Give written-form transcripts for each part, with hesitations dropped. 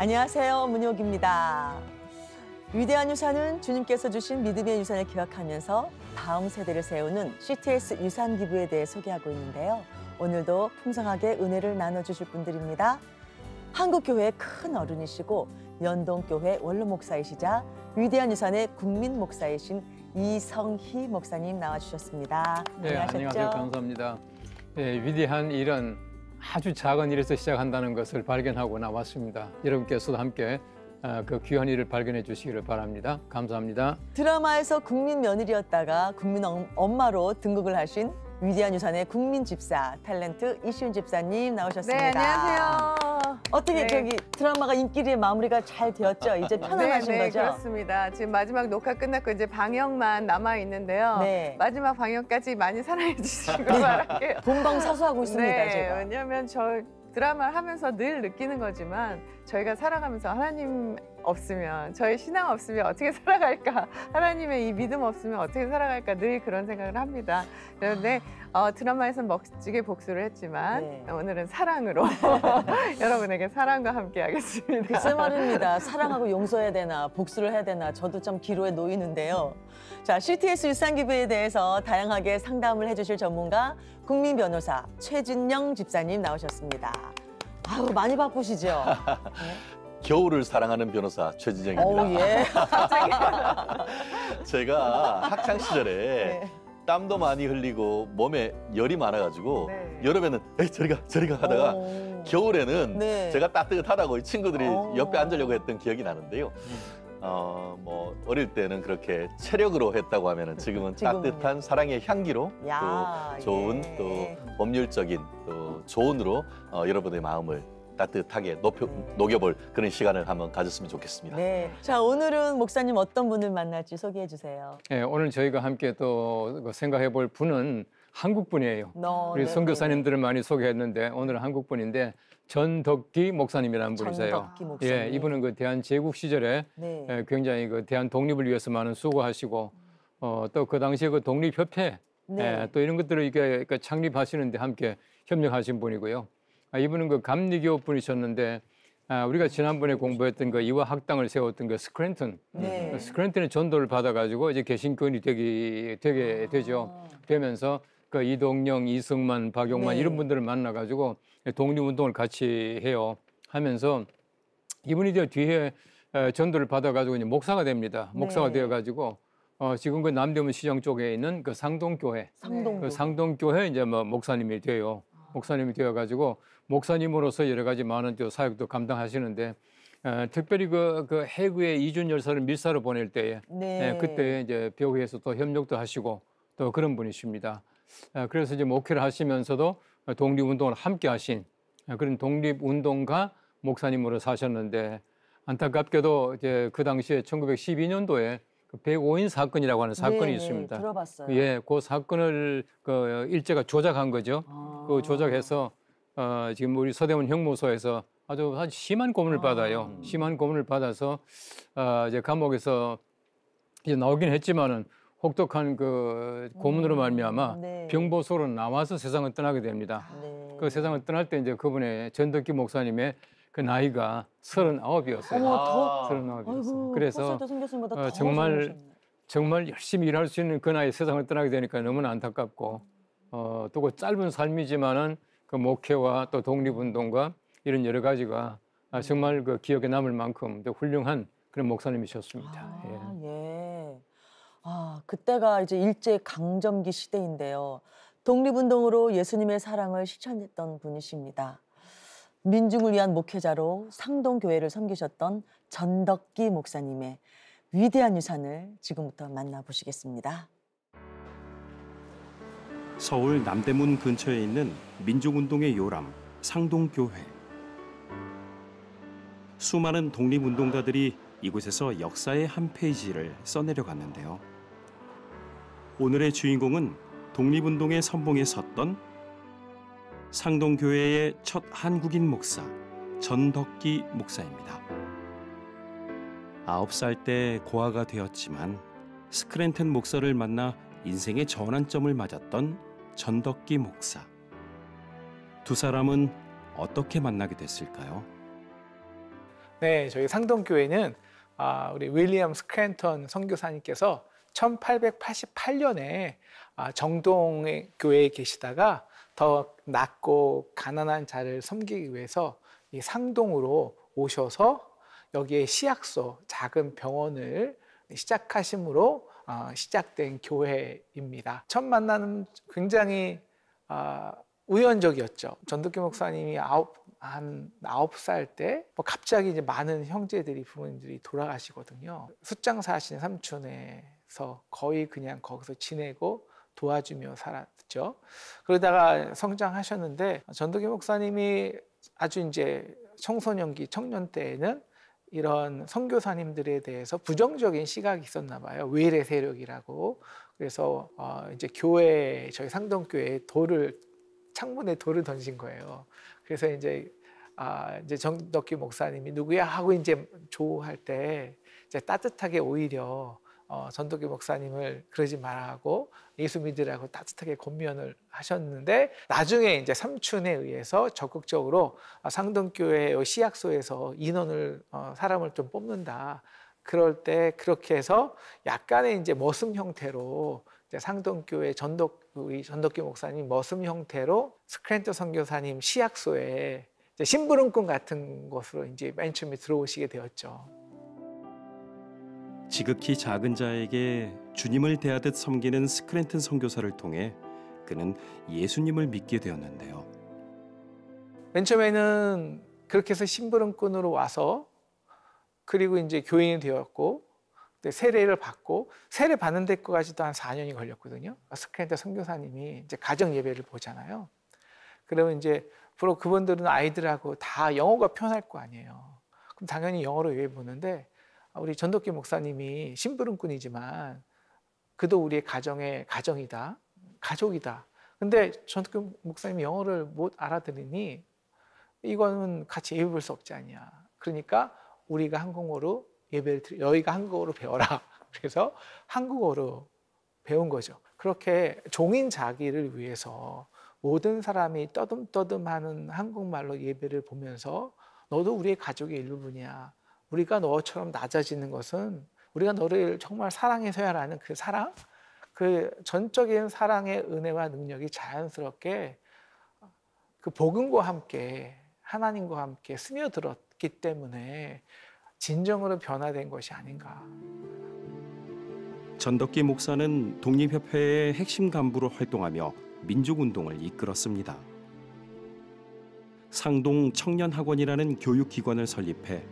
안녕하세요, 문효기입니다. 위대한 유산은 주님께서 주신 믿음의 유산을 기억하면서 다음 세대를 세우는 CTS 유산 기부에 대해 소개하고 있는데요. 오늘도 풍성하게 은혜를 나눠주실 분들입니다. 한국교회의 큰 어른이시고 연동교회 원로 목사이시자 위대한 유산의 국민 목사이신 이성희 목사님 나와주셨습니다. 네, 안녕하세요. 감사합니다. 네, 위대한 일은 아주 작은 일에서 시작한다는 것을 발견하고 나왔습니다. 여러분께서도 함께 그 귀한 일을 발견해 주시기를 바랍니다. 감사합니다. 드라마에서 국민 며느리였다가 국민 엄마로 등극을 하신 위대한 유산의 국민 집사, 탤런트 이시훈 집사님 나오셨습니다. 네, 안녕하세요. 어떻게 저기 드라마가 인기리에 마무리가 잘 되었죠? 이제 편안하신 거죠? 네, 그렇습니다. 지금 마지막 녹화 끝났고 이제 방영만 남아 있는데요. 네. 마지막 방영까지 많이 사랑해 주시고 바랄게요. 본방사수하고 있습니다, 네, 제가. 왜냐하면 저 드라마를 하면서 늘 느끼는 거지만 저희가 살아가면서 하나님 없으면, 저희 신앙 없으면 어떻게 살아갈까, 하나님의 이 믿음 없으면 어떻게 살아갈까 늘 그런 생각을 합니다. 그런데 드라마에서는 멋지게 복수를 했지만 오늘은 사랑으로 여러분에게 사랑과 함께 하겠습니다. 글쎄 말입니다. 사랑하고 용서해야 되나 복수를 해야 되나 저도 좀 기로에 놓이는데요. 자, CTS 유산기부에 대해서 다양하게 상담을 해주실 전문가 국민 변호사 최진영 집사님 나오셨습니다. 아유, 많이 바쁘시죠? 네? 겨울을 사랑하는 변호사 최진영입니다. 예. 제가 학창 시절에 땀도 많이 흘리고 몸에 열이 많아가지고 여름에는 에이 저리 가 하다가 겨울에는 제가 따뜻하다고 이 친구들이 옆에 앉으려고 했던 기억이 나는데요. 뭐 어릴 때는 그렇게 체력으로 했다고 하면은 지금은 따뜻한 사랑의 향기로 또 좋은 또 법률적인 또 조언으로 여러분의 마음을 따뜻하게 녹여볼 그런 시간을 한번 가졌으면 좋겠습니다. 네. 자, 오늘은 목사님 어떤 분을 만날지 소개해 주세요. 네, 오늘 저희가 함께 또 생각해 볼 분은 한국 분이에요. 우리 선교사님들을 많이 소개했는데 오늘은 한국 분인데 전덕기 목사님이라는 분이세요. 전덕기 목사님. 예, 이분은 그 대한 제국 시절에 굉장히 그 대한 독립을 위해서 많은 수고하시고 또 그 당시에 그 독립협회 또 이런 것들을 이렇게 창립하시는데 함께 협력하신 분이고요. 이분은 그 감리교 분이셨는데 우리가 지난번에 공부했던 그 이화 학당을 세웠던 그 스크랜턴, 스크랜턴의 전도를 받아가지고 이제 개신교인이 되게 되죠. 되면서 그 이동영, 이승만, 박용만 이런 분들을 만나가지고 독립운동을 같이 해요. 하면서 이분이 이제 뒤에 전도를 받아가지고 이제 목사가 됩니다. 목사가 되어가지고 지금 그 남대문 시장 쪽에 있는 그 상동교회, 그 상동교회 이제 뭐 목사님이 돼요. 목사님이 되어가지고 목사님으로서 여러 가지 많은 또 사역도 감당하시는데 특별히 그 해구에 이준 열사를 밀사로 보낼 때에 그때 이제 배후에서 또 협력도 하시고 또 그런 분이십니다. 그래서 이제 목회를 하시면서도 독립운동을 함께 하신 그런 독립운동가 목사님으로 사셨는데 안타깝게도 이제 그 당시에 1912년도에 105인 사건이라고 하는 사건이 있습니다. 들어봤어요. 예, 그 사건을 그 일제가 조작한 거죠. 그 조작해서 지금 우리 서대문 형무소에서 아주 심한 고문을 받아요. 심한 고문을 받아서 이제 감옥에서 이제 나오긴 했지만은 혹독한 그 고문으로 말미암아 병보소로 나와서 세상을 떠나게 됩니다. 그 세상을 떠날 때 이제 그분의 전덕기 목사님의 그 나이가 39이었어요. 39이었어요. 그래서 정말 열심히 일할 수 있는 그 나이에 세상을 떠나게 되니까 너무나 안타깝고 또 그 짧은 삶이지만은 그 목회와 또 독립운동과 이런 여러 가지가 정말 그 기억에 남을 만큼 훌륭한 그런 목사님이셨습니다. 그때가 이제 일제 강점기 시대인데요. 독립운동으로 예수님의 사랑을 실천했던 분이십니다. 민중을 위한 목회자로 상동교회를 섬기셨던 전덕기 목사님의 위대한 유산을 지금부터 만나보시겠습니다. 서울 남대문 근처에 있는 민족운동의 요람 상동교회. 수많은 독립운동가들이 이곳에서 역사의 한 페이지를 써내려 갔는데요. 오늘의 주인공은 독립운동의 선봉에 섰던 상동교회의 첫 한국인 목사 전덕기 목사입니다. 9살 때 고아가 되었지만 스크랜턴 목사를 만나 인생의 전환점을 맞았던 전덕기 목사. 두 사람은 어떻게 만나게 됐을까요? 네, 저희 상동교회는 우리 윌리엄 스크랜턴 선교사님께서 1888년에 정동의 교회에 계시다가 더 낮고 가난한 자를 섬기기 위해서 이 상동으로 오셔서 여기에 시약소, 작은 병원을 시작하심으로 시작된 교회입니다. 첫 만남은 굉장히 우연적이었죠. 전덕기 목사님이 한 9살 때 갑자기 이제 많은 형제들이, 부모님들이 돌아가시거든요. 숫장사 하시는 삼촌에서 거의 그냥 거기서 지내고 도와주며 살았죠. 그러다가 성장하셨는데 전덕기 목사님이 아주 이제 청소년기, 청년 때에는 이런 선교사님들에 대해서 부정적인 시각이 있었나 봐요. 외래 세력이라고. 그래서 이제 교회, 저희 상동교회에 창문에 돌을 던진 거예요. 그래서 이제 전덕기 목사님이 누구야 하고 이제 조우할 때 이제 따뜻하게 오히려 전덕기 목사님을 그러지 말라고 예수 믿으라고 따뜻하게 권면을 하셨는데, 나중에 이제 삼촌에 의해서 적극적으로 상동교회 시약소에서 사람을 좀 뽑는다. 그럴 때 그렇게 해서 약간의 이제 머슴 형태로 이제 상동교회 전덕기 목사님 머슴 형태로 스크랜턴 선교사님 시약소에 이제 심부름꾼 같은 곳으로 이제 맨 처음에 들어오시게 되었죠. 지극히 작은 자에게 주님을 대하듯 섬기는 스크랜턴 선교사를 통해 그는 예수님을 믿게 되었는데요. 맨 처음에는 그렇게 해서 심부름꾼으로 와서, 그리고 이제 교인이 되었고 세례를 받고, 세례 받는 데까지도 한 4년이 걸렸거든요. 스크랜턴 선교사님이 이제 가정 예배를 보잖아요. 그러면 이제 주로 그분들은 아이들하고 다 영어가 편할 거 아니에요. 그럼 당연히 영어로 예배 보는데, 우리 전덕기 목사님이 심부름꾼이지만 그도 우리의 가정이다, 가족이다. 근데 전덕기 목사님이 영어를 못 알아들으니 이거는 같이 예배 볼 수 없지 않냐. 그러니까 우리가 한국어로 너희가 한국어로 배워라. 그래서 한국어로 배운 거죠. 그렇게 종인 자기를 위해서 모든 사람이 떠듬떠듬하는 한국말로 예배를 보면서 너도 우리의 가족의 일부분이야. 우리가 너처럼 낮아지는 것은 우리가 너를 정말 사랑해서야라는 그 사랑, 그 전적인 사랑의 은혜와 능력이 자연스럽게 그 복음과 함께 하나님과 함께 스며들었기 때문에 진정으로 변화된 것이 아닌가. 전덕기 목사는 독립협회의 핵심 간부로 활동하며 민족운동을 이끌었습니다. 상동 청년학원이라는 교육기관을 설립해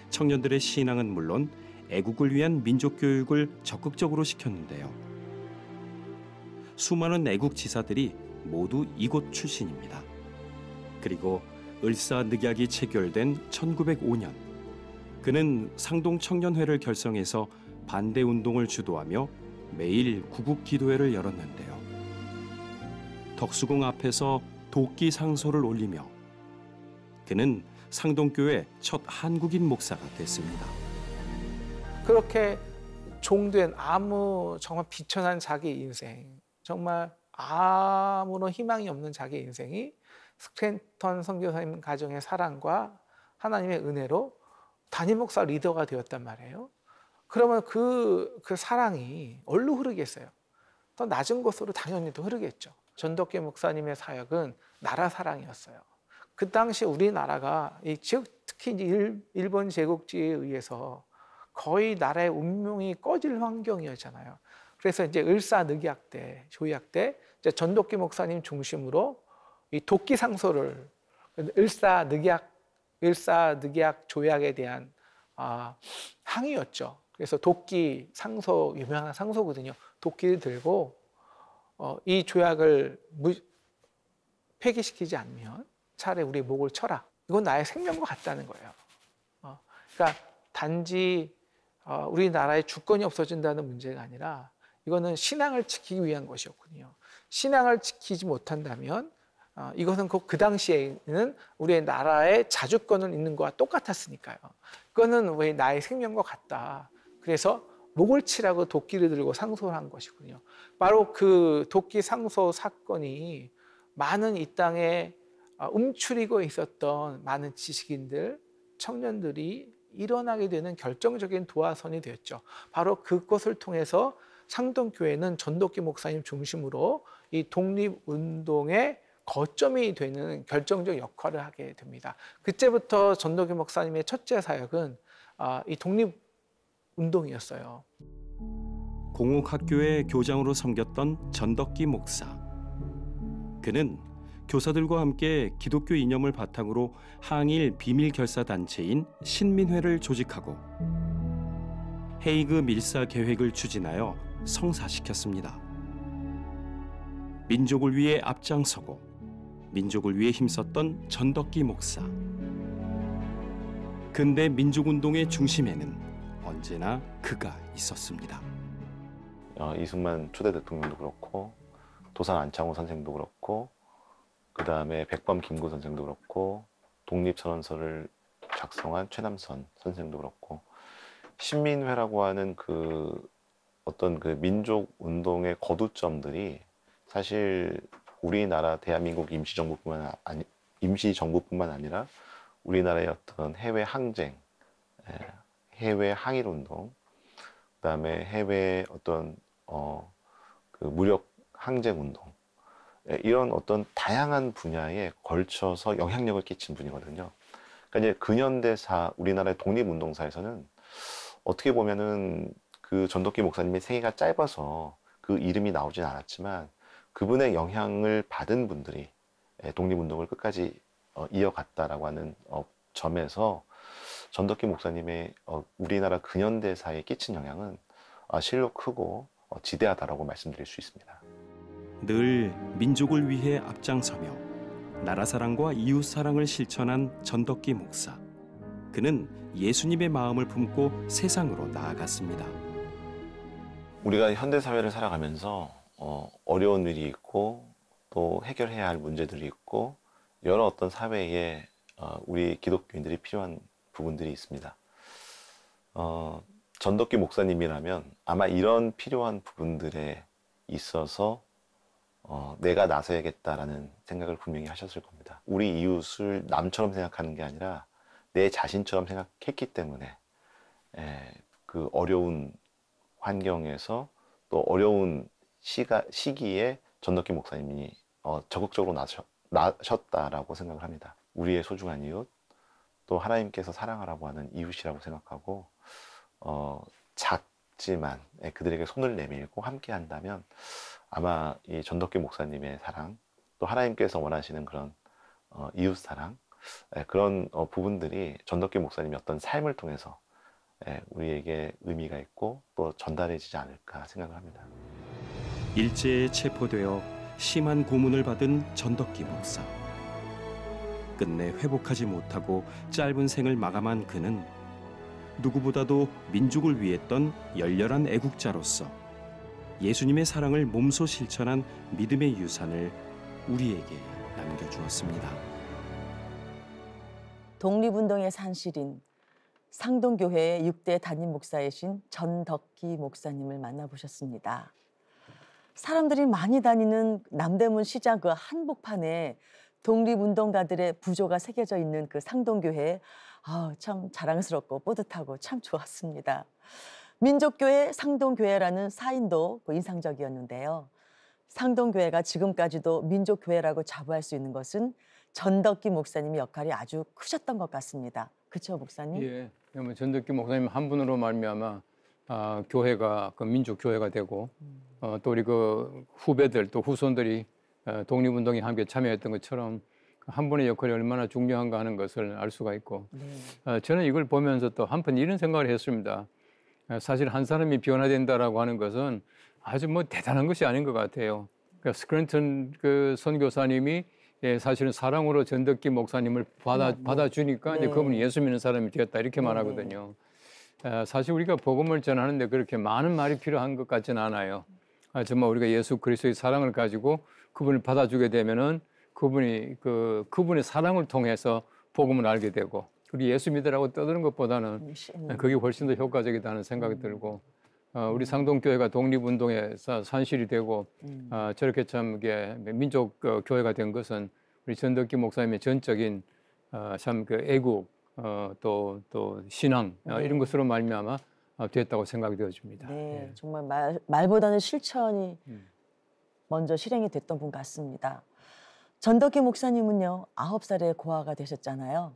청년들의 신앙은 물론 애국을 위한 민족교육을 적극적으로 시켰는데요. 수많은 애국 지사들이 모두 이곳 출신입니다. 그리고 을사늑약이 체결된 1905년, 그는 상동 청년회를 결성해서 반대운동을 주도하며 매일 구국기도회를 열었는데요. 덕수궁 앞에서 도끼 상소를 올리며 그는 상동교회 첫 한국인 목사가 됐습니다. 그렇게 종된 정말 비천한 자기 인생, 정말 아무런 희망이 없는 자기 인생이 스크랜턴 선교사님 가정의 사랑과 하나님의 은혜로 담임 목사 리더가 되었단 말이에요. 그러면 그 사랑이 어디로 흐르겠어요? 더 낮은 곳으로 당연히 또 흐르겠죠. 전덕기 목사님의 사역은 나라 사랑이었어요. 그 당시 우리나라가 특히 이제 일본 제국주의에 의해서 거의 나라의 운명이 꺼질 환경이었잖아요. 그래서 이제 을사늑약 때, 조약 때 이제 전덕기 목사님 중심으로 이 도끼 상소를, 을사늑약 조약에 대한 항의였죠. 그래서 도끼 상소, 유명한 상소거든요. 도끼를 들고 이 조약을 폐기시키지 않으면 차라리 우리 목을 쳐라. 이건 나의 생명과 같다는 거예요. 그러니까 단지 우리나라의 주권이 없어진다는 문제가 아니라 이거는 신앙을 지키기 위한 것이었거든요. 신앙을 지키지 못한다면 이것은 그 당시에는 우리의 나라의 자주권을 있는 것과 똑같았으니까요. 이거는 왜 나의 생명과 같다. 그래서 목을 치라고 도끼를 들고 상소를 한 것이군요. 바로 그 도끼 상소 사건이 많은 이 땅에 움츠리고 있었던 많은 지식인들, 청년들이 일어나게 되는 결정적인 도화선이 되었죠. 바로 그것을 통해서 상동교회는 전덕기 목사님 중심으로 이 독립운동의 거점이 되는 결정적 역할을 하게 됩니다. 그때부터 전덕기 목사님의 첫째 사역은 이 독립운동이었어요. 공옥학교의 교장으로 섬겼던 전덕기 목사. 그는 교사들과 함께 기독교 이념을 바탕으로 항일 비밀 결사 단체인 신민회를 조직하고 헤이그 밀사 계획을 추진하여 성사시켰습니다. 민족을 위해 앞장서고 민족을 위해 힘썼던 전덕기 목사. 근대 민족운동의 중심에는 언제나 그가 있었습니다. 이승만 초대 대통령도 그렇고 도산 안창호 선생도 그렇고 그다음에 백범 김구 선생도 그렇고 독립선언서를 작성한 최남선 선생도 그렇고 신민회라고 하는 어떤 민족 운동의 거두점들이 사실 우리나라 대한민국 임시정부뿐만 아니라 우리나라의 어떤 해외 항쟁, 해외 항일 운동, 그다음에 해외 어떤 무력 항쟁 운동, 이런 어떤 다양한 분야에 걸쳐서 영향력을 끼친 분이거든요. 그러니까 이제 근현대사 우리나라의 독립운동사에서는 어떻게 보면은 그 전덕기 목사님의 생애가 짧아서 그 이름이 나오진 않았지만 그분의 영향을 받은 분들이 독립운동을 끝까지 이어갔다라고 하는 점에서 전덕기 목사님의 우리나라 근현대사에 끼친 영향은 실로 크고 지대하다라고 말씀드릴 수 있습니다. 늘 민족을 위해 앞장서며 나라 사랑과 이웃 사랑을 실천한 전덕기 목사. 그는 예수님의 마음을 품고 세상으로 나아갔습니다. 우리가 현대 사회를 살아가면서 어려운 일이 있고 또 해결해야 할 문제들이 있고 여러 어떤 사회에 우리 기독교인들이 필요한 부분들이 있습니다. 전덕기 목사님이라면 아마 이런 필요한 부분들에 있어서 내가 나서야겠다라는 생각을 분명히 하셨을 겁니다. 우리 이웃을 남처럼 생각하는 게 아니라 내 자신처럼 생각했기 때문에 그 어려운 환경에서 또 어려운 시기에 전덕기 목사님이 적극적으로 나셨다라고 생각을 합니다. 우리의 소중한 이웃, 또 하나님께서 사랑하라고 하는 이웃이라고 생각하고 작지만 그들에게 손을 내밀고 함께 한다면 아마 이 전덕기 목사님의 사랑, 또 하나님께서 원하시는 그런 이웃 사랑, 그런 부분들이 전덕기 목사님의 어떤 삶을 통해서 우리에게 의미가 있고 또 전달해지지 않을까 생각을 합니다. 일제에 체포되어 심한 고문을 받은 전덕기 목사. 끝내 회복하지 못하고 짧은 생을 마감한 그는 누구보다도 민족을 위했던 열렬한 애국자로서 예수님의 사랑을 몸소 실천한 믿음의 유산을 우리에게 남겨주었습니다. 독립운동의 산실인 상동교회의 6대 담임 목사이신 전덕기 목사님을 만나보셨습니다. 사람들이 많이 다니는 남대문 시장 그 한복판에 독립운동가들의 부조가 새겨져 있는 그 상동교회, 참 자랑스럽고 뿌듯하고 참 좋았습니다. 민족교회 상동교회라는 사인도 인상적이었는데요. 상동교회가 지금까지도 민족교회라고 자부할 수 있는 것은 전덕기 목사님의 역할이 아주 크셨던 것 같습니다. 그렇죠, 목사님? 예, 전덕기 목사님 한 분으로 말미암아 교회가 그 민족교회가 되고 또 우리 그 후배들 또 후손들이 독립운동에 함께 참여했던 것처럼 한 분의 역할이 얼마나 중요한가 하는 것을 알 수가 있고 저는 이걸 보면서 또 한편 이런 생각을 했습니다. 사실 한 사람이 변화된다라고 하는 것은 아주 대단한 것이 아닌 것 같아요. 그러니까 스크랜턴 그 선교사님이 사실은 사랑으로 전덕기 목사님을 받아주니까 이제 그분이 예수 믿는 사람이 되었다 이렇게 말하거든요. 사실 우리가 복음을 전하는데 그렇게 많은 말이 필요한 것 같지는 않아요. 정말 우리가 예수 그리스도의 사랑을 가지고 그분을 받아주게 되면은 그분의 사랑을 통해서 복음을 알게 되고 우리 예수 믿으라고 떠드는 것보다는 그게 훨씬 더 효과적이다는 생각이 들고 우리 상동교회가 독립운동에서 산실이 되고 저렇게 참 민족 교회가 된 것은 우리 전덕기 목사님의 전적인 참 그 애국 또 신앙 이런 것으로 말미암아 됐다고 생각이 되어집니다. 네, 정말 말보다는 실천이 먼저 실행이 됐던 분 같습니다. 전덕기 목사님은요, 9살에 고아가 되셨잖아요.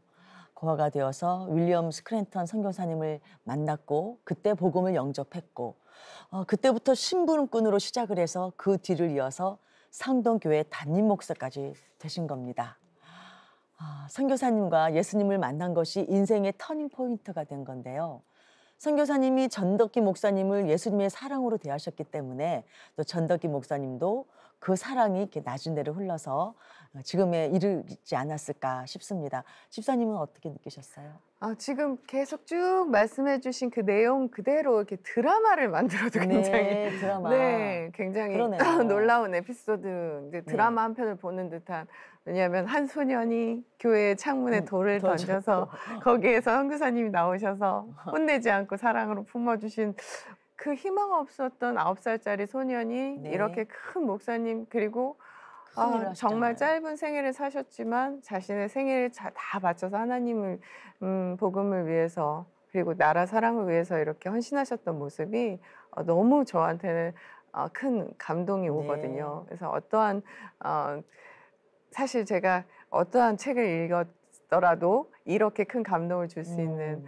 고아가 되어서 윌리엄 스크랜턴 선교사님을 만났고 그때 복음을 영접했고 그때부터 심부름꾼으로 시작을 해서 그 뒤를 이어서 상동교회 담임 목사까지 되신 겁니다. 선교사님과 예수님을 만난 것이 인생의 터닝 포인트가 된 건데요. 선교사님이 전덕기 목사님을 예수님의 사랑으로 대하셨기 때문에 또 전덕기 목사님도 그 사랑이 이렇게 낮은 데를 흘러서 지금에 이르지 않았을까 싶습니다. 집사님은 어떻게 느끼셨어요? 지금 계속 쭉 말씀해 주신 그 내용 그대로 이렇게 드라마를 만들어도 굉장히 드라마. 굉장히 그러네요. 놀라운 에피소드, 이제 드라마 한 편을 보는 듯한. 왜냐하면 한 소년이 교회 창문에 돌을 던져서 거기에서 선교사님이 나오셔서 혼내지 않고 사랑으로 품어주신 그 희망 없었던 9살짜리 소년이 이렇게 큰 목사님, 그리고 정말 짧은 생애를 사셨지만 자신의 생애를 다 바쳐서 하나님을 복음을 위해서 그리고 나라 사랑을 위해서 이렇게 헌신하셨던 모습이 너무 저한테는 큰 감동이 오거든요. 그래서 어떠한 사실 제가 어떠한 책을 읽었더라도 이렇게 큰 감동을 줄 수 있는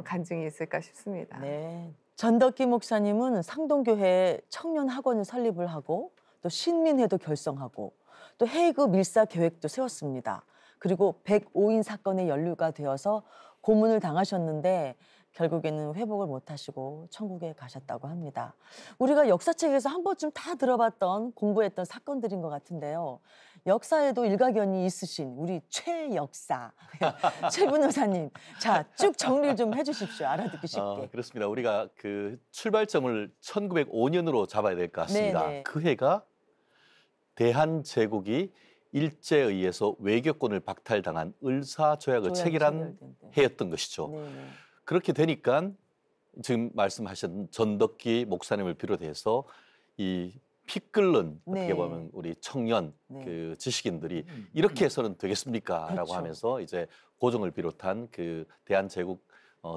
간증이 있을까 싶습니다. 네. 전덕기 목사님은 상동교회 청년 학원을 설립을 하고 또 신민회도 결성하고 또 헤이그 밀사 계획도 세웠습니다. 그리고 105인 사건에 연루가 되어서 고문을 당하셨는데 결국에는 회복을 못하시고 천국에 가셨다고 합니다. 우리가 역사책에서 한 번쯤 다 들어봤던 공부했던 사건들인 것 같은데요. 역사에도 일가견이 있으신 우리 최 역사, 최 변호사님, 자, 쭉 정리를 좀 해주십시오. 알아듣기 쉽게. 그렇습니다. 우리가 그 출발점을 1905년으로 잡아야 될 것 같습니다. 네네. 그 해가 대한제국이 일제에 의해서 외교권을 박탈당한 을사조약을 체결한 해였던 것이죠. 네네. 그렇게 되니까 지금 말씀하신 전덕기 목사님을 비롯해서 이 피 끓는 어떻게 보면 우리 청년 그 지식인들이 이렇게 해서는 되겠습니까? 라고 그렇죠. 하면서 이제 고종을 비롯한 그 대한제국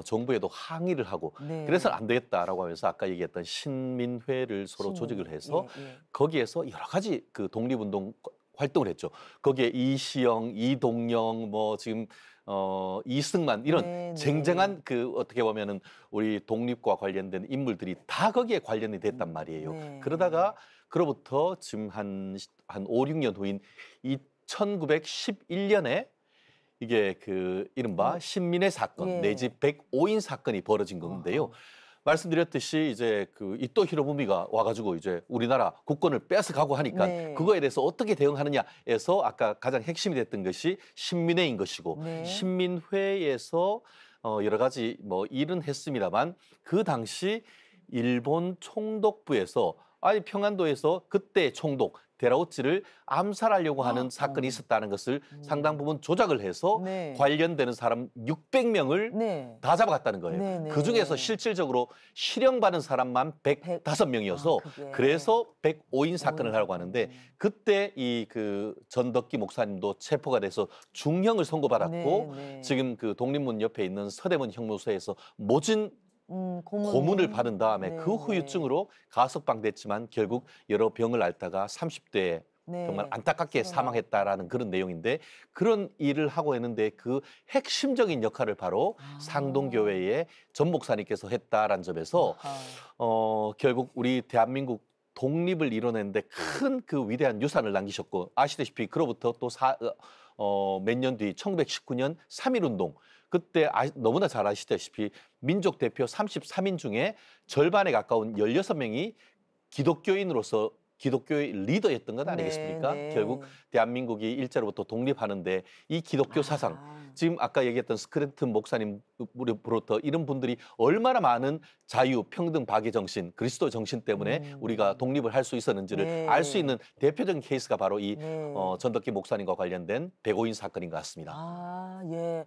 정부에도 항의를 하고 그래서 안 되겠다라고 하면서 아까 얘기했던 신민회를 서로 조직을 해서 거기에서 여러 가지 그 독립운동 활동을 했죠. 거기에 이시영, 이동영, 뭐 지금 이승만 이런 쟁쟁한 그 어떻게 보면은 우리 독립과 관련된 인물들이 다 거기에 관련이 됐단 말이에요. 그러다가 그로부터 지금 한 5, 6년 후인 1911년에 이게 그 이른바 신민회 사건 내지 105인 사건이 벌어진 건데요. 말씀드렸듯이 이제 그 이토 히로부미가 와가지고 이제 우리나라 국권을 뺏어가고 하니까 그거에 대해서 어떻게 대응하느냐에서 아까 가장 핵심이 됐던 것이 신민회인 것이고 신민회에서 여러 가지 뭐 일은 했습니다만 그 당시 일본 총독부에서 아니 평안도에서 그때 총독 데라우치를 암살하려고 하는 사건이 있었다는 것을 상당 부분 조작을 해서 관련되는 사람 600명을 다 잡아갔다는 거예요. 그중에서 실질적으로 실형받은 사람만 105명이어서 그래서 105인 사건을 하려고 하는데 그때 이 그 전덕기 목사님도 체포가 돼서 중형을 선고받았고 지금 그 독립문 옆에 있는 서대문 형무소에서 모진 고문을 받은 다음에 그 후유증으로 가석방됐지만 결국 여러 병을 앓다가 30대에 정말 안타깝게 사망했다라는 그런 내용인데 그런 일을 하고 있는데 그 핵심적인 역할을 바로 상동교회의 전 목사님께서 했다라는 점에서 결국 우리 대한민국 독립을 이뤄내는데 큰 그 위대한 유산을 남기셨고 아시다시피 그로부터 또 몇 년 뒤 1919년 3.1운동 그때 너무나 잘 아시다시피 민족 대표 33인 중에 절반에 가까운 16명이 기독교인으로서 기독교의 리더였던 것 아니겠습니까? 결국 대한민국이 일제로부터 독립하는데 이 기독교 사상 지금 아까 얘기했던 스크랜턴 목사님으로부터 이런 분들이 얼마나 많은 자유, 평등, 박애 정신, 그리스도 정신 때문에 우리가 독립을 할 수 있었는지를 알 수 있는 대표적인 케이스가 바로 이 전덕기 목사님과 관련된 105인 사건인 것 같습니다. 예.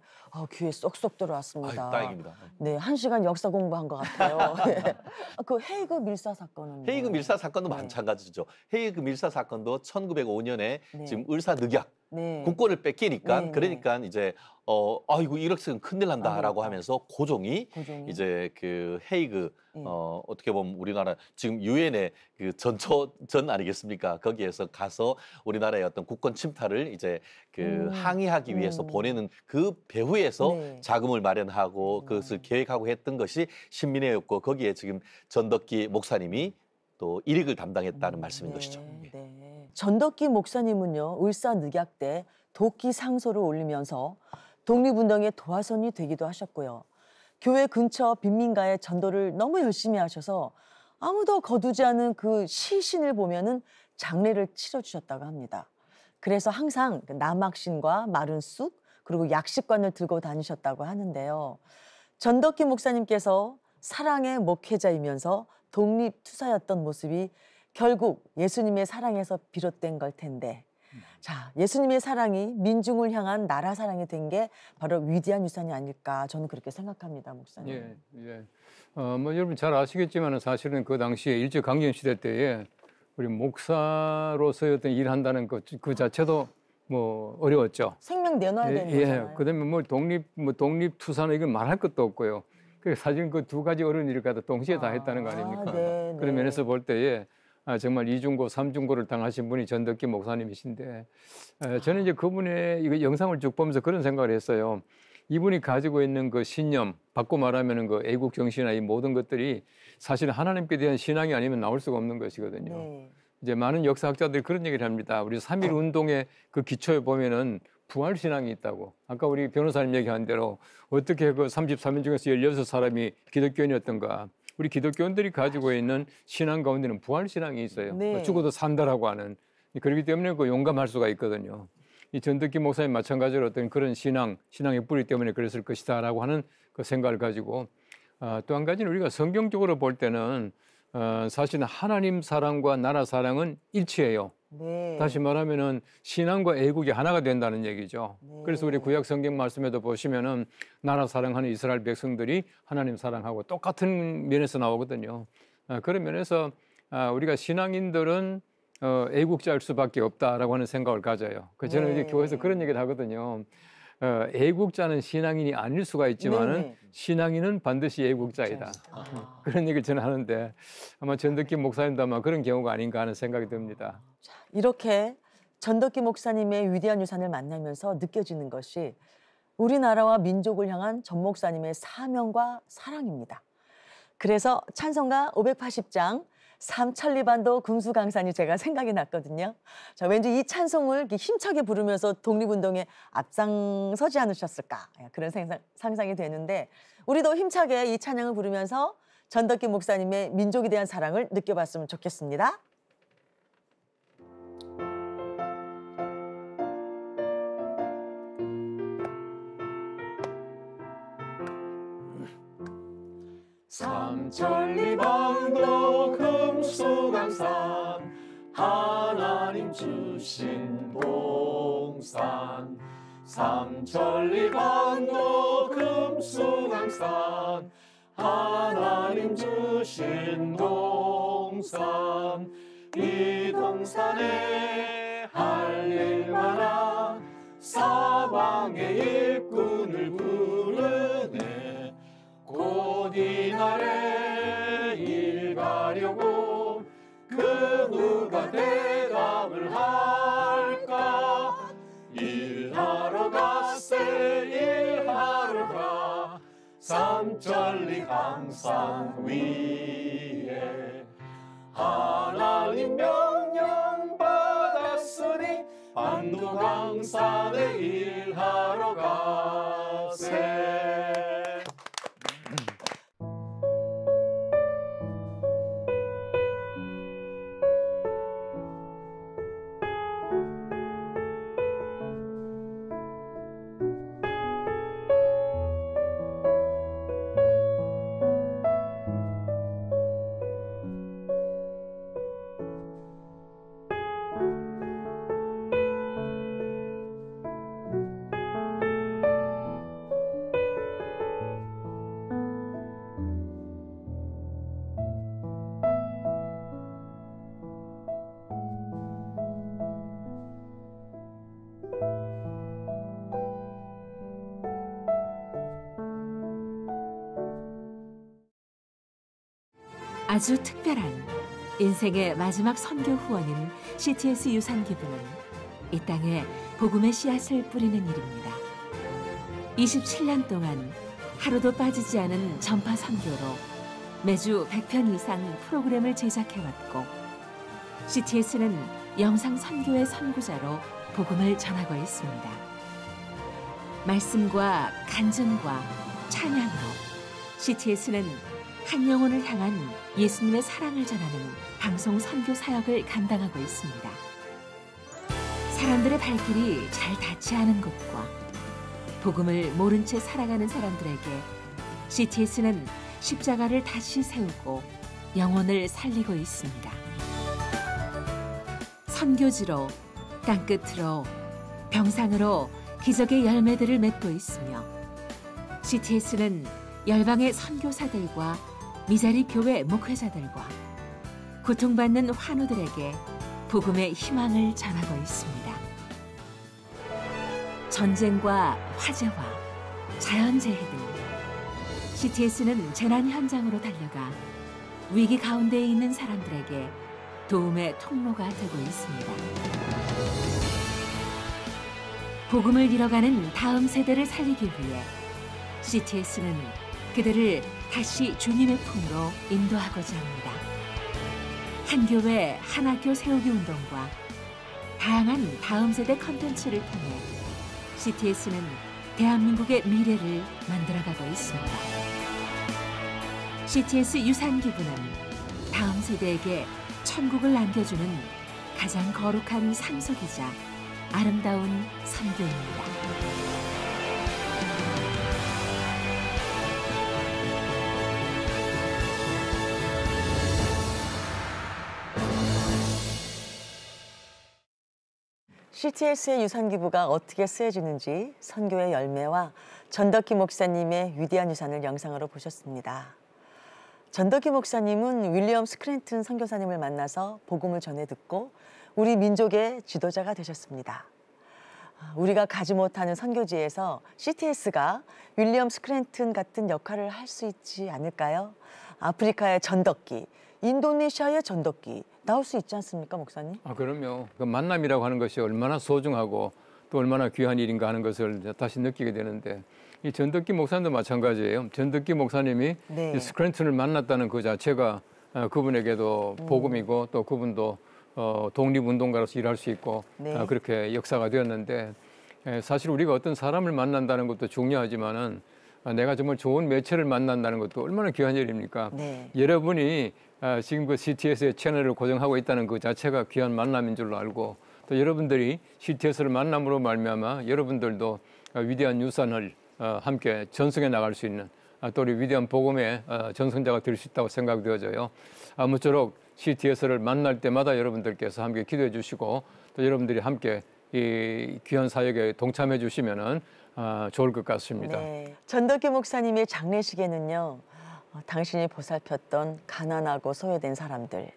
귀에 쏙쏙 들어왔습니다. 다행입니다. 네, 1시간 역사 공부한 것 같아요. 그 헤이그 밀사 사건은 헤이그 밀사 사건도 마찬가지죠. 헤이그 밀사 사건도 1905년에 지금 을사늑약 네. 국권을 뺏기니까 네, 그러니까 이제 아이고 이렇게 큰일 난다라고 하면서 고종이 이제 그 헤이그 어떻게 보면 우리나라 지금 유엔의 그 전 아니겠습니까? 거기에서 가서 우리나라의 어떤 국권 침탈을 이제 그 항의하기 위해서 보내는 그 배후에서 자금을 마련하고 그것을 계획하고 했던 것이 신민회였고 거기에 지금 전덕기 목사님이 또 일익을 담당했다는 말씀인 것이죠. 네. 전덕기 목사님은요, 을사늑약 때 도끼 상소를 올리면서 독립운동의 도화선이 되기도 하셨고요. 교회 근처 빈민가에 전도를 너무 열심히 하셔서 아무도 거두지 않은 그 시신을 보면은 장례를 치러주셨다고 합니다. 그래서 항상 남학신과 마른 쑥 그리고 약식관을 들고 다니셨다고 하는데요. 전덕기 목사님께서 사랑의 목회자이면서 독립투사였던 모습이 결국 예수님의 사랑에서 비롯된 걸 텐데, 자, 예수님의 사랑이 민중을 향한 나라 사랑이 된 게 바로 위대한 유산이 아닐까 저는 그렇게 생각합니다, 목사님. 예. 뭐 여러분 잘 아시겠지만 사실은 그 당시에 일제강점 시대 때에 우리 목사로서 어떤 일한다는 그 자체도 뭐 어려웠죠. 생명 내놔야 되는 거잖아요. 그다음에 뭐 독립투사는 이건 말할 것도 없고요. 사실 그 두 가지 어려운 일을 갖다 동시에 다 했다는 거 아닙니까? 네, 그런 면에서 볼 때에 정말 이중고, 삼중고를 당하신 분이 전덕기 목사님이신데 저는 이제 그분의 이거 영상을 쭉 보면서 그런 생각을 했어요. 이분이 가지고 있는 그 신념, 바꿔 말하면 그 애국 정신이나 이 모든 것들이 사실 하나님께 대한 신앙이 아니면 나올 수가 없는 것이거든요. 네. 이제 많은 역사학자들이 그런 얘기를 합니다. 우리 3.1 운동의 그 기초에 보면은 부활 신앙이 있다고. 아까 우리 변호사님 얘기한 대로 어떻게 그 33명 중에서 16사람이 기독교인이었던가. 우리 기독교인들이 가지고 있는 신앙 가운데는 부활 신앙이 있어요. 네. 죽어도 산다라고 하는. 그렇기 때문에 그 용감할 수가 있거든요. 이 전덕기 목사님 마찬가지로 어떤 그런 신앙의 뿌리 때문에 그랬을 것이다라고 하는 그 생각을 가지고 또 한 가지는 우리가 성경적으로 볼 때는 사실은 하나님 사랑과 나라 사랑은 일치해요. 네. 다시 말하면은 신앙과 애국이 하나가 된다는 얘기죠. 네. 그래서 우리 구약 성경 말씀에도 보시면은 나라 사랑하는 이스라엘 백성들이 하나님 사랑하고 똑같은 면에서 나오거든요. 그런 면에서 우리가 신앙인들은 애국자일 수밖에 없다라고 하는 생각을 가져요. 저는 이제 교회에서 그런 얘기를 하거든요. 애국자는 신앙인이 아닐 수가 있지만은 신앙인은 반드시 애국자이다. 그런 얘기를 저는 하는데 아마 전덕기 목사님도 아마 그런 경우가 아닌가 하는 생각이 듭니다. 자, 이렇게 전덕기 목사님의 위대한 유산을 만나면서 느껴지는 것이 우리나라와 민족을 향한 전 목사님의 사명과 사랑입니다. 그래서 찬송가 580장 삼천리반도 금수강산이 제가 생각이 났거든요. 자, 왠지 이 찬송을 힘차게 부르면서 독립운동에 앞장서지 않으셨을까 그런 상상이 되는데 우리도 힘차게 이 찬양을 부르면서 전덕기 목사님의 민족에 대한 사랑을 느껴봤으면 좋겠습니다. 삼천리반도 금수강산 하나님 주신 동산 삼천리반도 금수강산 하나님 주신 동산 이 동산에 할일 많아 사방의 일꾼을 부르네 곧 이날에 일 가려고 그 누가 대답을 할까 일하러 갔세 일하러 가 삼천리 강산 위에 하나님 명령 받았으니 반도 강산에 일하러 가세 아주 특별한 인생의 마지막 선교 후원인 CTS 유산기부는 이 땅에 복음의 씨앗을 뿌리는 일입니다. 27년 동안 하루도 빠지지 않은 전파 선교로 매주 100편 이상 프로그램을 제작해왔고 CTS는 영상 선교의 선구자로 복음을 전하고 있습니다. 말씀과 간증과 찬양으로 CTS는 한 영혼을 향한 예수님의 사랑을 전하는 방송 선교 사역을 감당하고 있습니다. 사람들의 발길이 잘 닿지 않은 곳과 복음을 모른 채 살아가는 사람들에게 CTS는 십자가를 다시 세우고 영혼을 살리고 있습니다. 선교지로, 땅끝으로, 병상으로 기적의 열매들을 맺고 있으며 CTS는 열방의 선교사들과 미자리 교회 목회자들과 고통받는 환우들에게 복음의 희망을 전하고 있습니다. 전쟁과 화재와 자연재해 등 CTS는 재난 현장으로 달려가 위기 가운데 있는 사람들에게 도움의 통로가 되고 있습니다. 복음을 잃어가는 다음 세대를 살리기 위해 CTS는 그들을 다시 주님의 품으로 인도하고자 합니다. 한 교회 한 학교 세우기 운동과 다양한 다음 세대 컨텐츠를 통해 CTS는 대한민국의 미래를 만들어가고 있습니다. CTS 유산기부는 다음 세대에게 천국을 남겨주는 가장 거룩한 상속이자 아름다운 선교입니다. CTS의 유산기부가 어떻게 쓰여지는지 선교의 열매와 전덕기 목사님의 위대한 유산을 영상으로 보셨습니다. 전덕기 목사님은 윌리엄 스크랜튼 선교사님을 만나서 복음을 전해 듣고 우리 민족의 지도자가 되셨습니다. 우리가 가지 못하는 선교지에서 CTS가 윌리엄 스크랜튼 같은 역할을 할 수 있지 않을까요? 아프리카의 전덕기, 인도네시아의 전덕기 나올 수 있지 않습니까, 목사님? 그럼요. 그 만남이라고 하는 것이 얼마나 소중하고 또 얼마나 귀한 일인가 하는 것을 다시 느끼게 되는데 이 전덕기 목사님도 마찬가지예요. 전덕기 목사님이 이 스크랜튼을 만났다는 그 자체가 그분에게도 복음이고 또 그분도 독립운동가로서 일할 수 있고 그렇게 역사가 되었는데 사실 우리가 어떤 사람을 만난다는 것도 중요하지만은 내가 정말 좋은 매체를 만난다는 것도 얼마나 귀한 일입니까? 여러분이 지금 그 CTS의 채널을 고정하고 있다는 그 자체가 귀한 만남인 줄로 알고 또 여러분들이 CTS를 만남으로 말미암아 여러분들도 위대한 유산을 함께 전승해 나갈 수 있는 또 우리 위대한 복음의 전승자가 될 수 있다고 생각되어져요. 아무쪼록 CTS를 만날 때마다 여러분들께서 함께 기도해 주시고 또 여러분들이 함께 이 귀한 사역에 동참해 주시면은 좋을 것 같습니다. 네. 전덕기 목사님의 장례식에는요. 당신이 보살폈던 가난하고 소외된 사람들,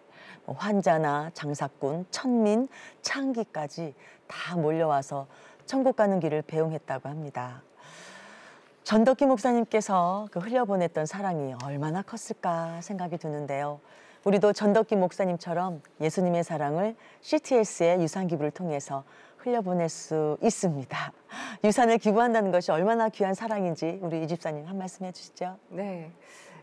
환자나 장사꾼, 천민, 창기까지 다 몰려와서 천국 가는 길을 배웅했다고 합니다. 전덕기 목사님께서 그 흘려보냈던 사랑이 얼마나 컸을까 생각이 드는데요. 우리도 전덕기 목사님처럼 예수님의 사랑을 CTS의 유산기부를 통해서 흘려보낼 수 있습니다. 유산을 기부한다는 것이 얼마나 귀한 사랑인지 우리 이 집사님 한 말씀 해주시죠. 네.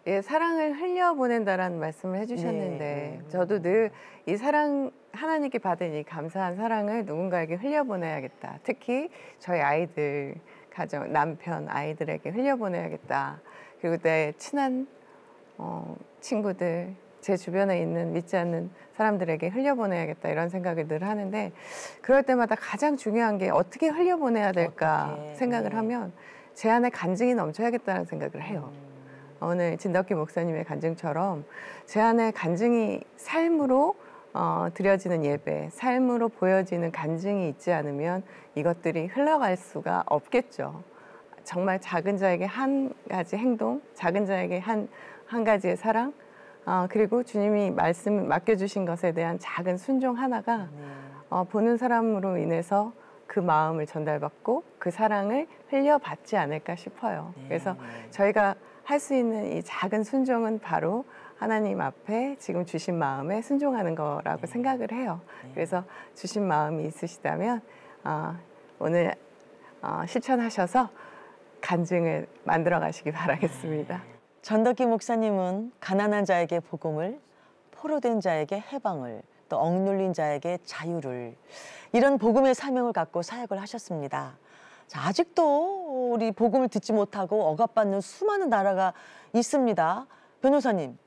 예, 사랑을 흘려보낸다라는 말씀을 해주셨는데 저도 늘 이 사랑, 하나님께 받은 이 감사한 사랑을 누군가에게 흘려보내야겠다. 특히 저희 아이들, 가정, 남편, 아이들에게 흘려보내야겠다. 그리고 내 친한 친구들, 제 주변에 있는 믿지 않는 사람들에게 흘려보내야겠다 이런 생각을 늘 하는데 그럴 때마다 가장 중요한 게 어떻게 흘려보내야 될까 생각을 하면 제 안에 간증이 넘쳐야겠다는 생각을 해요. 오늘 진덕기 목사님의 간증처럼 제 안에 간증이 삶으로 드려지는 예배, 삶으로 보여지는 간증이 있지 않으면 이것들이 흘러갈 수가 없겠죠. 정말 작은 자에게 한 가지 행동, 작은 자에게 한 가지의 사랑, 그리고 주님이 말씀 맡겨주신 것에 대한 작은 순종 하나가 보는 사람으로 인해서 그 마음을 전달받고 그 사랑을 흘려받지 않을까 싶어요. 그래서 저희가 할 수 있는 이 작은 순종은 바로 하나님 앞에 지금 주신 마음에 순종하는 거라고 생각을 해요. 그래서 주신 마음이 있으시다면 오늘 실천하셔서 간증을 만들어 가시기 바라겠습니다. 전덕기 목사님은 가난한 자에게 복음을, 포로된 자에게 해방을, 또 억눌린 자에게 자유를, 이런 복음의 사명을 갖고 사역을 하셨습니다. 자, 아직도 우리 복음을 듣지 못하고 억압받는 수많은 나라가 있습니다. 변호사님,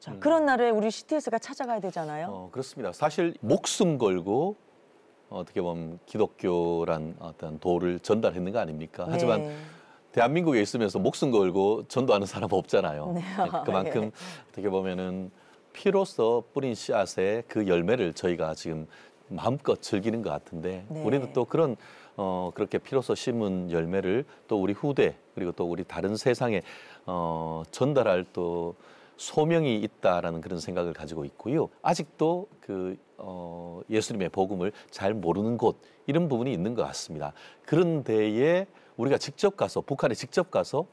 자, 그런 나라에 우리 CTS가 찾아가야 되잖아요. 그렇습니다. 사실 목숨 걸고 어떻게 보면 기독교란 어떤 도를 전달했는 거 아닙니까? 네. 하지만 대한민국에 있으면서 목숨 걸고 전도하는 사람 없잖아요. 네. 그만큼 어떻게 보면은 피로써 뿌린 씨앗의 그 열매를 저희가 지금 마음껏 즐기는 것 같은데 우리는 또 그런 그렇게 피로써 심은 열매를 또 우리 후대 그리고 또 우리 다른 세상에 전달할 또 소명이 있다라는 그런 생각을 가지고 있고요. 아직도 그 예수님의 복음을 잘 모르는 곳 이런 부분이 있는 것 같습니다. 그런 데에 우리가 직접 가서 북한에 직접 가서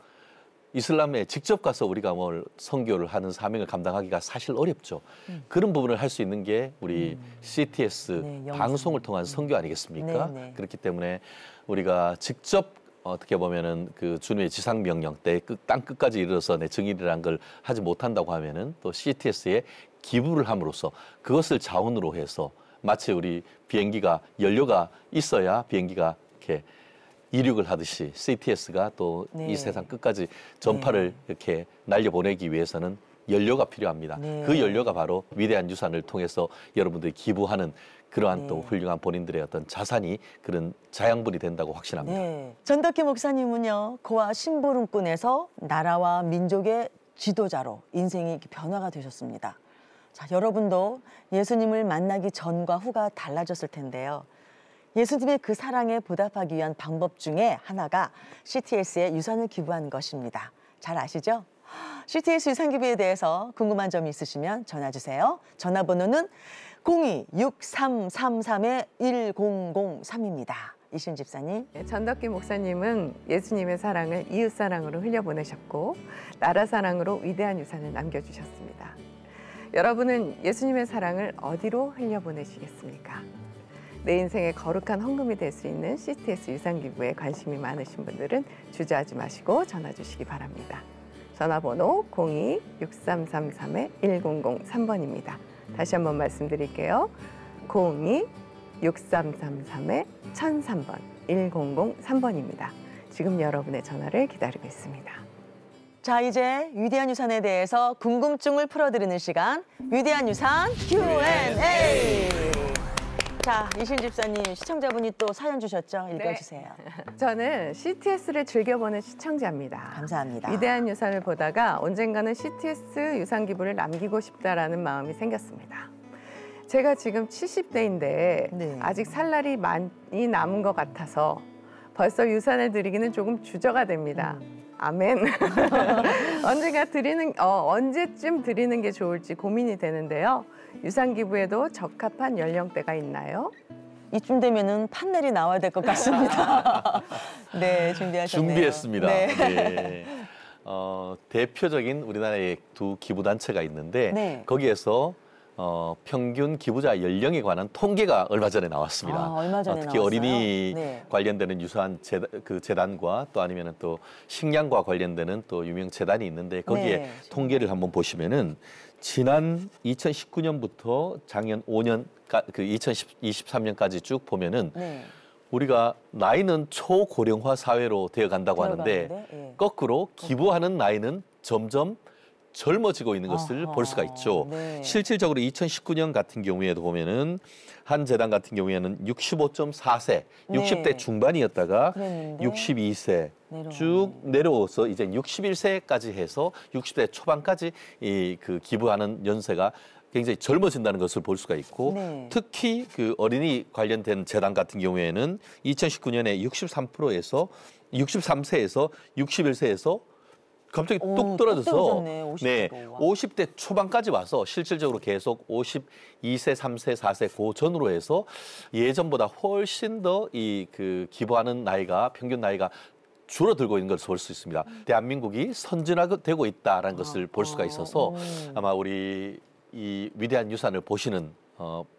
이슬람에 직접 가서 우리가 뭘 선교를 하는 사명을 감당하기가 사실 어렵죠. 그런 부분을 할 수 있는 게 우리 CTS 방송을 통한 선교 아니겠습니까? 그렇기 때문에 우리가 직접 어떻게 보면은 그 주님의 지상 명령 때 땅 끝까지 이르러서 내 증인이라는 걸 하지 못한다고 하면은 또 CTS에 기부를 함으로써 그것을 자원으로 해서 마치 우리 비행기가 연료가 있어야 비행기가 이렇게 이륙을 하듯이 CTS가 또 이 세상 끝까지 전파를 이렇게 날려보내기 위해서는 연료가 필요합니다. 그 연료가 바로 위대한 유산을 통해서 여러분들이 기부하는 그러한 또 훌륭한 본인들의 어떤 자산이 그런 자양분이 된다고 확신합니다. 전덕기 목사님은요, 고아 심부름꾼에서 나라와 민족의 지도자로 인생이 변화가 되셨습니다. 자, 여러분도 예수님을 만나기 전과 후가 달라졌을 텐데요. 예수님의 그 사랑에 보답하기 위한 방법 중에 하나가 CTS에 유산을 기부하는 것입니다. 잘 아시죠? CTS 유산 기부에 대해서 궁금한 점이 있으시면 전화 주세요. 전화번호는 02-6333-1003입니다. 이신 집사님. 전덕기 목사님은 예수님의 사랑을 이웃 사랑으로 흘려보내셨고 나라 사랑으로 위대한 유산을 남겨주셨습니다. 여러분은 예수님의 사랑을 어디로 흘려보내시겠습니까? 내 인생의 거룩한 헌금이 될 수 있는 CTS 유산 기부에 관심이 많으신 분들은 주저하지 마시고 전화 주시기 바랍니다. 전화번호 02-6333-1003번입니다. 다시 한번 말씀드릴게요. 02-6333-1003번 1003번입니다. 지금 여러분의 전화를 기다리고 있습니다. 자, 이제 위대한 유산에 대해서 궁금증을 풀어드리는 시간, 위대한 유산 Q&A. 자, 이신 집사님, 시청자분이 또 사연 주셨죠? 읽어주세요. 저는 CTS를 즐겨보는 시청자입니다. 감사합니다. 위대한 유산을 보다가 언젠가는 CTS 유산 기부를 남기고 싶다라는 마음이 생겼습니다. 제가 지금 70대인데 아직 살 날이 많이 남은 것 같아서 벌써 유산을 드리기는 조금 주저가 됩니다. 아멘. 언제쯤 드리는 게 좋을지 고민이 되는데요. 유산 기부에도 적합한 연령대가 있나요? 이쯤 되면은 판넬이 나와야 될 것 같습니다. 네, 준비하셨네요. 준비했습니다. 네. 대표적인 우리나라의 두 기부단체가 있는데 거기에서 평균 기부자 연령에 관한 통계가 얼마 전에 나왔습니다. 얼마 전에 특히 나왔어요? 어린이 관련되는 유사한 재단과 또 아니면 또 식량과 관련되는 또 유명 재단이 있는데 거기에 통계를 한번 보시면은 지난 2019년부터 작년 5년, 그 2023년까지 쭉 보면은 우리가 나이는 초고령화 사회로 되어 간다고 하는데 거꾸로 기부하는 나이는 점점 젊어지고 있는 것을 볼 수가 있죠. 실질적으로 2019년 같은 경우에도 보면은 한 재단 같은 경우에는 65.4세, 60대 중반이었다가 62세 쭉 내려와서 이제 61세까지 해서 60대 초반까지 그 기부하는 연세가 굉장히 젊어진다는 것을 볼 수가 있고 특히 그 어린이 관련된 재단 같은 경우에는 2019년에 63%에서 63세에서 61세에서 갑자기 뚝 떨어져서 50대 초반까지 와서 실질적으로 계속 52세, 3세, 4세 그 전으로 해서 예전보다 훨씬 더 이 그 기부하는 나이가 평균 나이가 줄어들고 있는 것을 볼 수 있습니다. 대한민국이 선진화되고 있다는 것을 볼 수가 있어서 아마 우리 이 위대한 유산을 보시는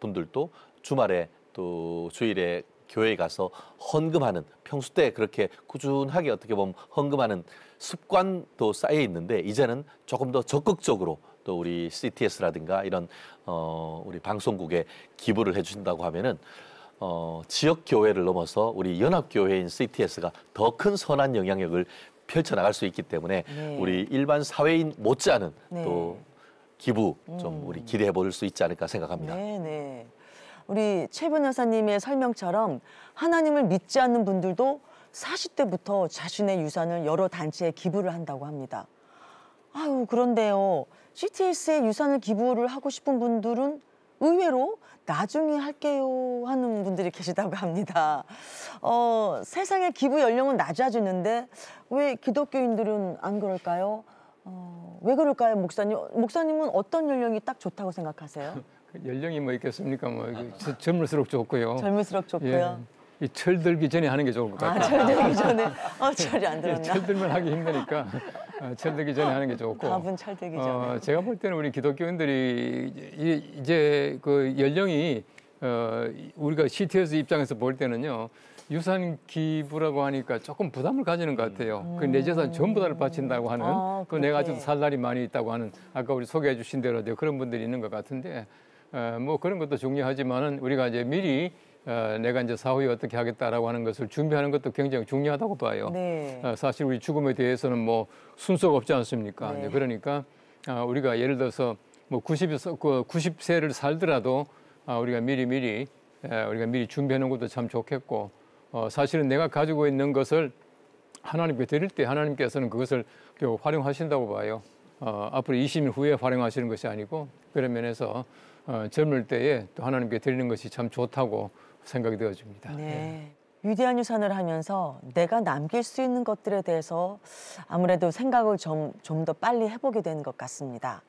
분들도 주말에 또 주일에 교회에 가서 헌금하는, 평소 때 그렇게 꾸준하게 어떻게 보면 헌금하는 습관도 쌓여 있는데 이제는 조금 더 적극적으로 또 우리 CTS라든가 이런 우리 방송국에 기부를 해주신다고 하면은 지역 교회를 넘어서 우리 연합 교회인 CTS가 더 큰 선한 영향력을 펼쳐나갈 수 있기 때문에 우리 일반 사회인 못지않은 또 기부 좀 우리 기대해 볼 수 있지 않을까 생각합니다. 네. 우리 최 변호사님의 설명처럼 하나님을 믿지 않는 분들도 40대부터 자신의 유산을 여러 단체에 기부를 한다고 합니다. 아유, 그런데요. CTS에 유산을 기부를 하고 싶은 분들은 의외로 나중에 할게요 하는 분들이 계시다고 합니다. 세상의 기부 연령은 낮아지는데 왜 기독교인들은 안 그럴까요? 왜 그럴까요, 목사님? 목사님은 어떤 연령이 딱 좋다고 생각하세요? 연령이 뭐 있겠습니까? 뭐 젊을수록 좋고요. 젊을수록 좋고요. 이 철들기 전에 하는 게 좋을 것 같아요. 철들기 전에? 철이 안 들었나? 철들면 하기 힘드니까 철들기 전에 하는 게 좋고. 답은 철들기 전에. 제가 볼 때는 우리 기독교인들이 이제 그 연령이 우리가 CTS 입장에서 볼 때는요. 유산 기부라고 하니까 조금 부담을 가지는 것 같아요. 그 내 재산 전부 다를 바친다고 하는, 그 내가 아직도 살 날이 많이 있다고 하는, 아까 우리 소개해 주신 대로 그런 분들이 있는 것 같은데, 뭐 그런 것도 중요하지만은 우리가 이제 미리 내가 이제 사후에 어떻게 하겠다라고 하는 것을 준비하는 것도 굉장히 중요하다고 봐요. 네. 사실 우리 죽음에 대해서는 뭐 순서가 없지 않습니까? 네. 그러니까 우리가 예를 들어서 뭐 90세를 살더라도 우리가 미리 준비해 놓은 것도 참 좋겠고, 사실은 내가 가지고 있는 것을 하나님께 드릴 때 하나님께서는 그것을 활용하신다고 봐요. 앞으로 20년 후에 활용하시는 것이 아니고, 그런 면에서 젊을 때에 또 하나님께 드리는 것이 참 좋다고 생각이 되어집니다. 네. 위대한 유산을 하면서 내가 남길 수 있는 것들에 대해서 아무래도 생각을 좀 더 빨리 해보게 되는 것 같습니다.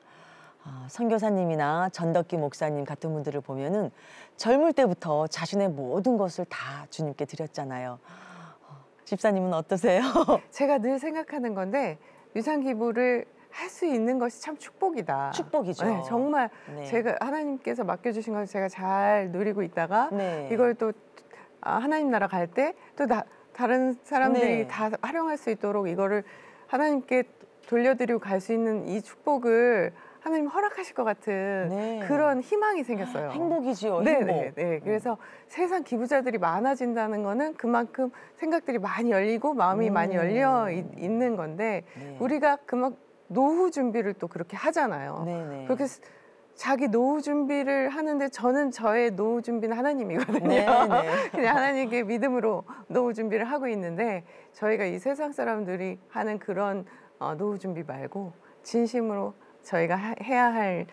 선교사님이나 전덕기 목사님 같은 분들을 보면은 젊을 때부터 자신의 모든 것을 다 주님께 드렸잖아요. 집사님은 어떠세요? 제가 늘 생각하는 건데 유산 기부를 할 수 있는 것이 참 축복이다. 축복이죠. 네, 정말 제가 하나님께서 맡겨주신 것을 제가 잘 누리고 있다가 이걸 또 하나님 나라 갈 때 또 다른 사람들이 다 활용할 수 있도록 이거를 하나님께 돌려드리고 갈 수 있는 이 축복을 하나님 허락하실 것 같은 그런 희망이 생겼어요. 행복이지요. 행복. 네. 그래서 세상 기부자들이 많아진다는 거는 그만큼 생각들이 많이 열리고 마음이 많이 열려 있는 건데 우리가 노후 준비를 또 그렇게 하잖아요. 그렇게 자기 노후 준비를 하는데 저는 저의 노후 준비는 하나님이거든요. 그냥 하나님께 믿음으로 노후 준비를 하고 있는데 저희가 이 세상 사람들이 하는 그런 노후 준비 말고 진심으로 저희가 해야 할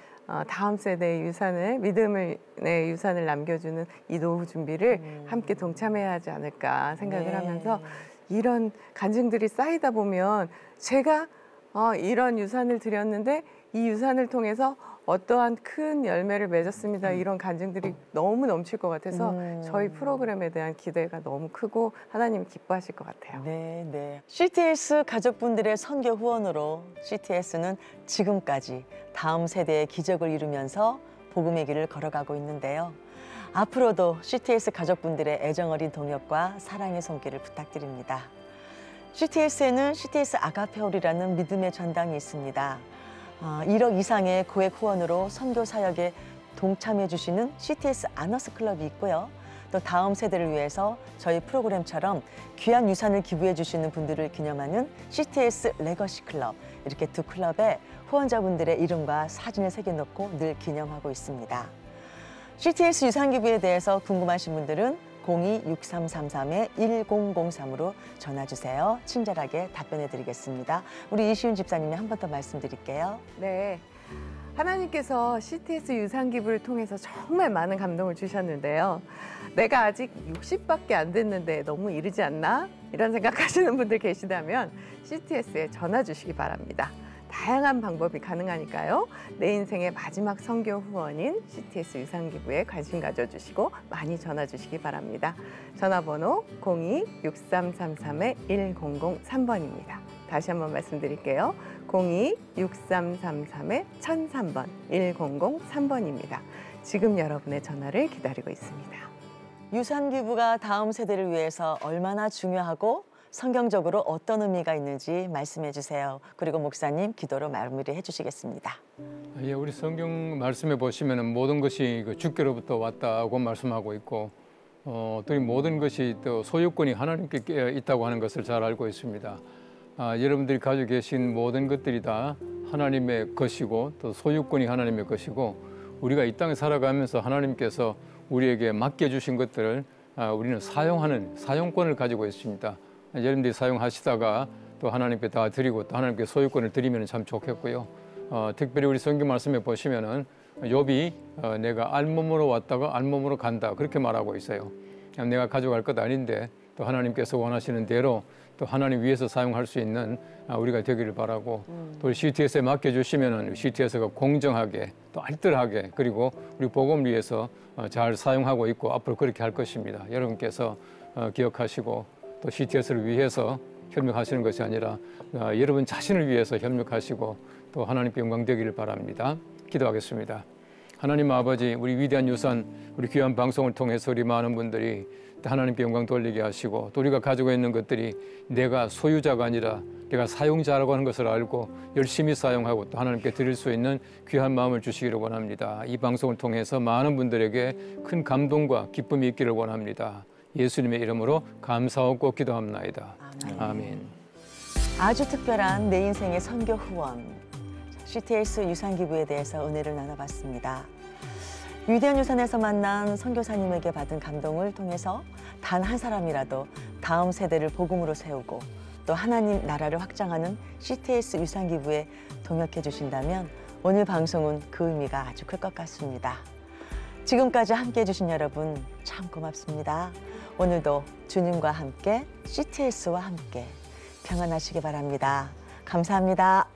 다음 세대의 유산을, 믿음의 유산을 남겨주는 이 노후 준비를 함께 동참해야 하지 않을까 생각을 하면서 이런 간증들이 쌓이다 보면 제가 이런 유산을 드렸는데 이 유산을 통해서 어떠한 큰 열매를 맺었습니다. 이런 간증들이 너무 넘칠 것 같아서 저희 프로그램에 대한 기대가 너무 크고 하나님이 기뻐하실 것 같아요. 네. CTS 가족분들의 선교 후원으로 CTS는 지금까지 다음 세대의 기적을 이루면서 복음의 길을 걸어가고 있는데요. 앞으로도 CTS 가족분들의 애정어린 동역과 사랑의 손길을 부탁드립니다. CTS에는 CTS 아가페홀이라는 믿음의 전당이 있습니다. 1억 이상의 고액 후원으로 선교 사역에 동참해 주시는 CTS 아너스 클럽이 있고요. 또 다음 세대를 위해서 저희 프로그램처럼 귀한 유산을 기부해 주시는 분들을 기념하는 CTS 레거시 클럽, 이렇게 두 클럽에 후원자분들의 이름과 사진을 새겨놓고 늘 기념하고 있습니다. CTS 유산 기부에 대해서 궁금하신 분들은 02-6333-1003으로 전화 주세요. 친절하게 답변해 드리겠습니다. 우리 이시훈 집사님이 한 번 더 말씀드릴게요. 네. 하나님께서 CTS 유산 기부를 통해서 정말 많은 감동을 주셨는데요. 내가 아직 60밖에 안 됐는데 너무 이르지 않나? 이런 생각하시는 분들 계시다면 CTS에 전화 주시기 바랍니다. 다양한 방법이 가능하니까요. 내 인생의 마지막 선교 후원인 CTS 유산기부에 관심 가져주시고 많이 전화 주시기 바랍니다. 전화번호 02-6333-1003번입니다. 다시 한번 말씀드릴게요. 02-6333-1003번 1003번입니다. 지금 여러분의 전화를 기다리고 있습니다. 유산기부가 다음 세대를 위해서 얼마나 중요하고 성경적으로 어떤 의미가 있는지 말씀해 주세요. 그리고 목사님 기도로 마무리해 주시겠습니다. 예, 우리 성경 말씀에 보시면 모든 것이 주께로부터 왔다고 말씀하고 있고 또 이 모든 것이 또 소유권이 하나님께 있다고 하는 것을 잘 알고 있습니다. 여러분들이 가지고 계신 모든 것들이 다 하나님의 것이고 또 소유권이 하나님의 것이고 우리가 이 땅에 살아가면서 하나님께서 우리에게 맡겨주신 것들을 우리는 사용하는 사용권을 가지고 있습니다. 여러분들이 사용하시다가 또 하나님께 다 드리고 또 하나님께 소유권을 드리면 참 좋겠고요. 특별히 우리 성경 말씀에 보시면은 욥이 내가 알몸으로 왔다가 알몸으로 간다 그렇게 말하고 있어요. 내가 가져갈 것 아닌데 또 하나님께서 원하시는 대로 또 하나님 위해서 사용할 수 있는 우리가 되기를 바라고 또 CTS에 맡겨주시면은 CTS가 공정하게 또 알뜰하게 그리고 우리 복음을 위해서 잘 사용하고 있고 앞으로 그렇게 할 것입니다. 여러분께서 기억하시고 또 CTS를 위해서 협력하시는 것이 아니라 여러분 자신을 위해서 협력하시고 또 하나님께 영광 되기를 바랍니다. 기도하겠습니다. 하나님 아버지, 우리 위대한 유산, 우리 귀한 방송을 통해서 우리 많은 분들이 하나님께 영광 돌리게 하시고 또 우리가 가지고 있는 것들이 내가 소유자가 아니라 내가 사용자라고 하는 것을 알고 열심히 사용하고 또 하나님께 드릴 수 있는 귀한 마음을 주시기를 원합니다. 이 방송을 통해서 많은 분들에게 큰 감동과 기쁨이 있기를 원합니다. 예수님의 이름으로 감사하고 기도합나이다. 아멘. 아주 특별한 내 인생의 선교 후원 CTS 유산기부에 대해서 은혜를 나눠봤습니다. 위대한 유산에서 만난 선교사님에게 받은 감동을 통해서 단 한 사람이라도 다음 세대를 복음으로 세우고 또 하나님 나라를 확장하는 CTS 유산기부에 동역해 주신다면 오늘 방송은 그 의미가 아주 클 것 같습니다. 지금까지 함께해 주신 여러분 참 고맙습니다. 오늘도 주님과 함께 CTS와 함께 평안하시기 바랍니다. 감사합니다.